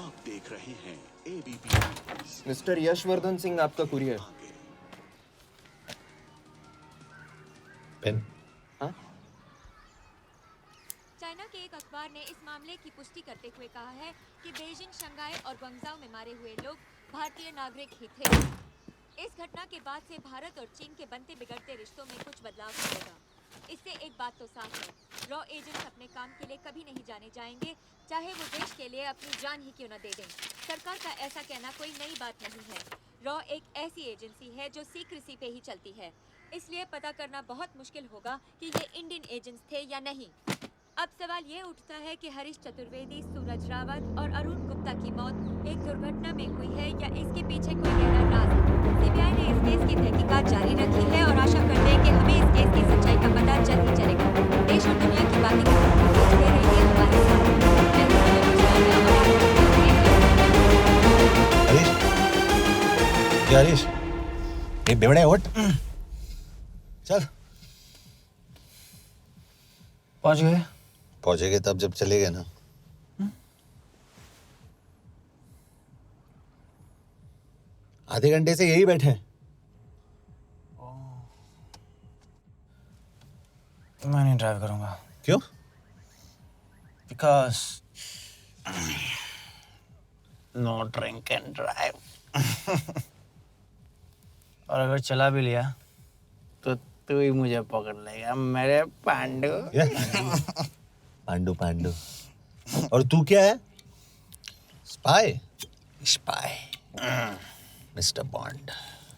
आप देख रहे हैं एबीपी। मिस्टर यशवर्धन सिंह आपका कुरियर। पेन। हाँ? चाइना के एक अखबार ने इस मामले की पुष्टि करते हुए कहा है कि बीजिंग, शंघाई और ग्वांगझू में मारे हुए लोग भारतीय नागरिक ही थे। इस घटना के बाद से भारत और चीन के बनते बिगड़ते रिश्तों में कुछ बदलाव आएगा। इससे एक बात तो साफ है, रॉ एजेंट्स अपने काम के लिए कभी नहीं जाने जाएंगे, चाहे वो देश के लिए अपनी जान ही क्यों न दे दें। सरकार का ऐसा कहना कोई नई बात नहीं है। रॉ एक ऐसी एजेंसी है जो सीक्रेसी पे ही चलती है, इसलिए पता करना बहुत मुश्किल होगा कि ये इंडियन एजेंट्स थे या नहीं। अब सवाल ये उठता है कि हरीश चतुर्वेदी, सूरज रावत और अरुण गुप्ता की मौत एक दुर्घटना में हुई है या इसके पीछे कोई गहरा राज है। सीबीआई ने इस केस की तहकीकात जारी रखी है और आशा करते हैं कि हमें इस केस की सच्चाई का पता जल्द ही चलेगा। देश और दुनिया की बातें देखते रहिए हमारे साथ। हरीश, ये बेवड़े उठ, चल। पहुंचेंगे तब जब चले गए ना। आधे घंटे से यही बैठे हैं। मैं नहीं ड्राइव करूंगा। क्यों? Because no drink and drive. और अगर चला भी लिया तो तू ही मुझे पकड़ लेगा मेरे पांडु। पांडु पांडु। और तू क्या है? Spy. Spy. Mister bond.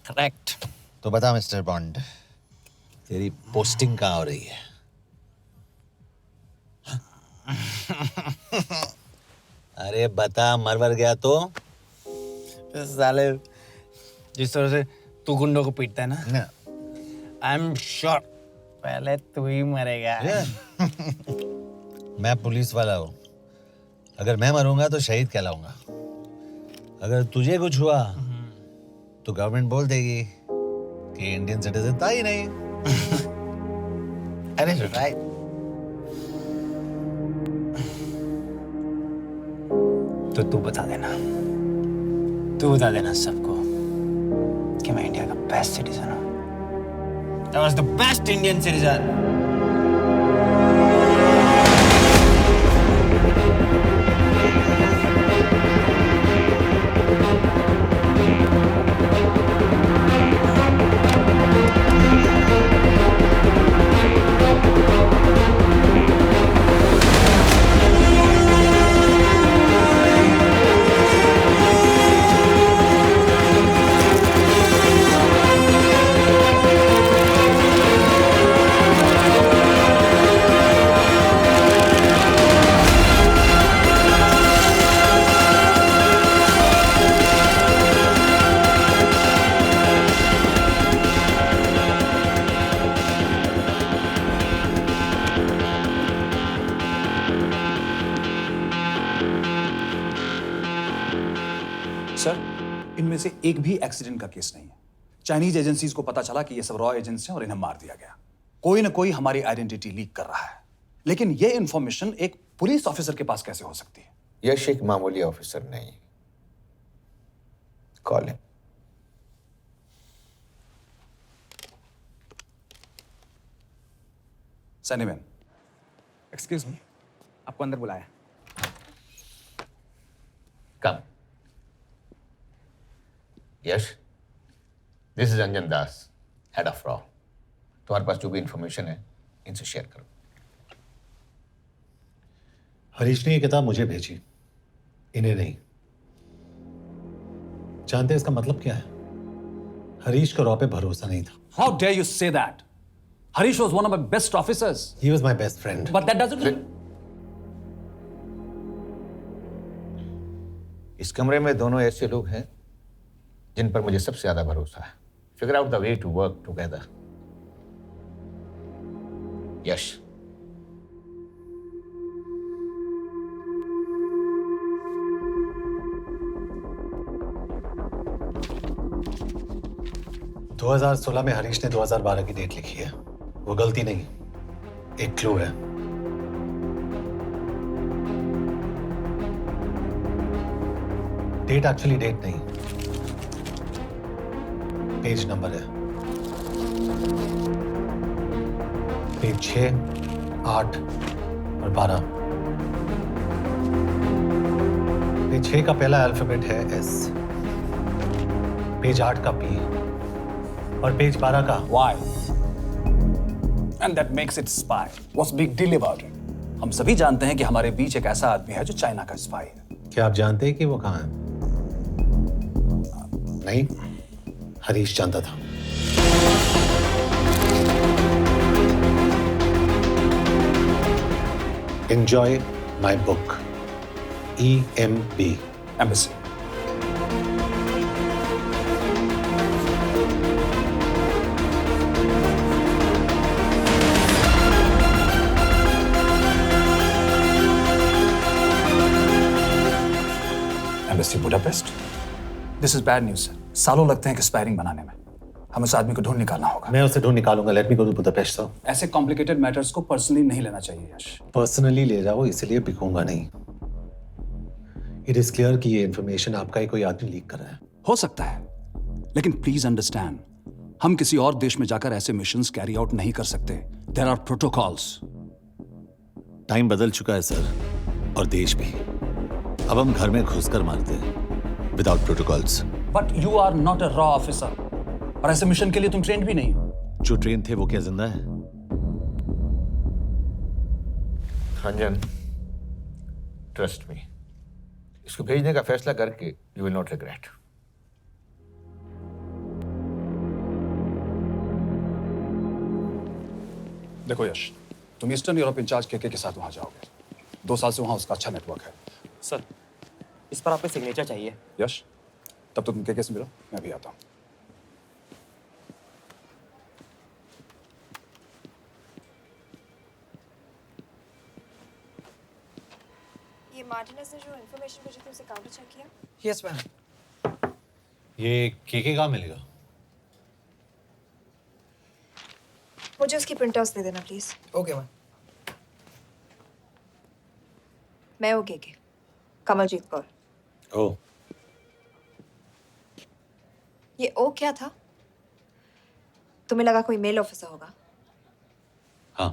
Correct. तो बता मिस्टर बॉन्ड, तेरी पोस्टिंग कहाँ हो रही है? अरे बता, मरवर गया तो? साले जिस तरह से तू गुंडों को पीटता है ना, आई एम श्योर पहले तू ही मरेगा। मैं पुलिस वाला हूँ, अगर मैं मरूंगा तो शहीद कहलाऊंगा। अगर तुझे कुछ हुआ तो गवर्नमेंट बोल देगी कि इंडियन सिटीजन था ही नहीं। अरे राइट। तो तू बता देना सबको कि मैं इंडिया का बेस्ट सिटीजन हूँ। I was the best Indian citizen. Sir, इनमें से एक भी एक्सीडेंट का केस नहीं है। चाइनीज एजेंसीज को पता चला कि ये सब रॉ एजेंट्स हैं और इन्हें मार दिया गया। कोई ना कोई हमारी आइडेंटिटी लीक कर रहा है, लेकिन ये इंफॉर्मेशन एक पुलिस ऑफिसर के पास कैसे हो सकती है? यश एक मामूली ऑफिसर नहीं। Call him. सनीमैन, एक्सक्यूज मी, आपको अंदर बुलाया। Come. Yash, this is Anjan Das, head of रॉ। तुम्हारे पास जो भी इंफॉर्मेशन है इनसे शेयर करो। हरीश ने ये किताब मुझे भेजी, इन्हें नहीं। जानते हैं इसका मतलब क्या है? हरीश को रॉ पे भरोसा नहीं था। How dare you say that? Harish was one of my best officers. He was my best friend. But that doesn't. इस कमरे में दोनों ऐसे लोग हैं जिन पर मुझे सबसे ज्यादा भरोसा है। Figure out the way to work together. यश, 2016 में हरीश ने 2012 की डेट लिखी है। वो गलती नहीं, एक क्लू है। डेट एक्चुअली डेट नहीं, पेज नंबर है। पेज 6, 8 और 12। पेज 6 का पहला अल्फाबेट है S, पेज 8 का P और पेज 12 का Why? And that makes it spy. What's big deal about it? हम सभी जानते हैं कि हमारे बीच एक ऐसा आदमी है जो चाइना का स्पाई है। क्या आप जानते हैं कि वो कहाँ है? नहीं, हरीश जानता था। Enjoy my book. EMB. Embassy. Embassy Budapest. This is bad news. सालों लगते हैं एक्सपायरिंग बनाने में। हमें उस आदमी को ढूंढ निकालना होगा। मैं उसे ढूंढ निकालूंगा। Let me go to Budapest sir. ऐसे कॉम्प्लिकेटेड मैटर्स को पर्सनली नहीं लेना चाहिए यश। पर्सनली ले जाओ, इसलिए बिकूंगा नहीं। इट इज क्लियर कि ये इंफॉर्मेशन आपका ही कोई आदमी लीक कर रहा है। हो सकता है, लेकिन प्लीज अंडरस्टैंड, हम किसी और देश में जाकर ऐसे मिशंस कैरी आउट नहीं कर सकते। There are protocols. टाइम बदल चुका है सर, और देश भी। अब हम घर में घुसकर मारते हैं without protocols. But you are not a रॉ ऑफिसर, और ऐसे मिशन के लिए तुम ट्रेंड भी नहीं हो। जो ट्रेन थे वो क्या जिंदा है? रंजन, ट्रस्ट मी, इसको भेजने का फैसला करके यू विल नॉट रिग्रेट। देखो यश, तुम ईस्टर्न यूरोप इंचार्ज के साथ वहां जाओगे। 2 साल से वहां उसका अच्छा नेटवर्क है। सर, इस पर आपके सिग्नेचर चाहिए। यश, तब तो तुम के से मिलो, मैं भी आता हूं। ये मार्टिनेस ने जो इन्फॉर्मेशन मुझे तुमसे काउंटर चेक किया। Yes ma'am. ये के कहाँ मिलेगा? मुझे उसकी प्रिंटआउट्स दे देना प्लीज। Okay ma'am. मैं हूँ के कमलजीत कौर। ओ, ये ओ क्या था? तुम्हें लगा कोई मेल ऑफिसर होगा? हाँ।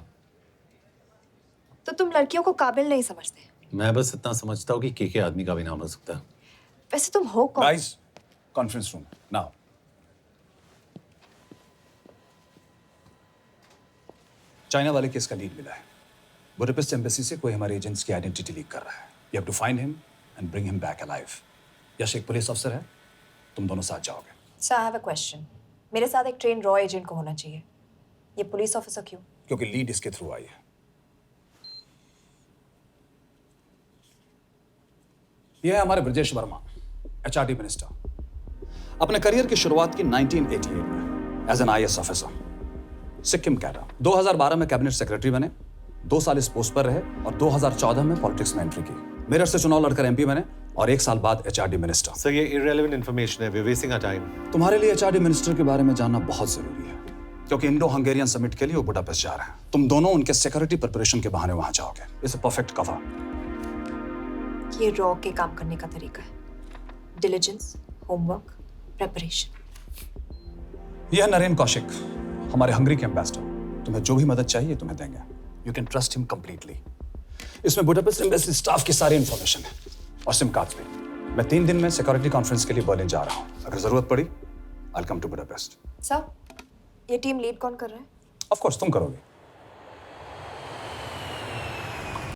तो तुम लड़कियों को काबिल नहीं समझते। मैं बस इतना समझता हूँ कि के आदमी का भी नाम हो सकता है। वैसे तुम हो कौन? Guys, conference room now. China वाले केस का लीड मिला है। बुडापेस्ट एम्बेसी से कोई हमारे एजेंट्स की आइडेंटिटी लीक कर रहा है। You have to find him and bring him back alive. Yash एक पुलिस अफसर है, तुम दोनों साथ जाओगे। Sir, I have a question. मेरे साथ एक ट्रेन रॉ एजेंट को होना चाहिए। ये पुलिस ऑफिसर क्यों? क्योंकि लीड इसके थ्रू आई है। यह है हमारे ब्रजेश वर्मा, एचआरडी मिनिस्टर। अपने करियर की शुरुआत की 1988 में as an IAS officer, Sikkim cadre. 2012 में कैबिनेट सेक्रेटरी बने, 2 साल इस पोस्ट पर रहे और 2014 में पॉलिटिक्स में एंट्री की। मेरठ से चुनाव लड़कर एमपी बने और 1 साल बाद एचआरडी मिनिस्टर। सर, ये इररिलेवेंट इंफॉर्मेशन है। We are wasting our time. तुम्हारे लिए एचआरडी मिनिस्टर के बारे में जानना बहुत जरूरी है, क्योंकि इंडो हंगेरियन समिट के लिए वो बुडापेस्ट जा रहे हैं। तुम दोनों उनके सिक्योरिटी प्रिपरेशन के बहाने वहां जाओगे। It's a perfect cover. ये रॉ के काम करने का तरीका है। Diligence, homework, preparation. यह नरेन कौशिक, हमारे हंगरी के एम्बेसडर। तुम्हें जो भी मदद चाहिए तुम्हें देंगे। You can trust him completely. इसमें बुडापेस्ट एम्बेसी स्टाफ की सारी इंफॉर्मेशन है और सिम कार्ड्स भी। मैं 3 दिन में सिक्योरिटी कॉन्फ्रेंस के लिए बर्लिन जा रहा हूँ। अगर जरूरत पड़ी, I will come to Budapest. Sir, ये टीम लीड कौन कर रहा है? ऑफ कोर्स तुम करोगे।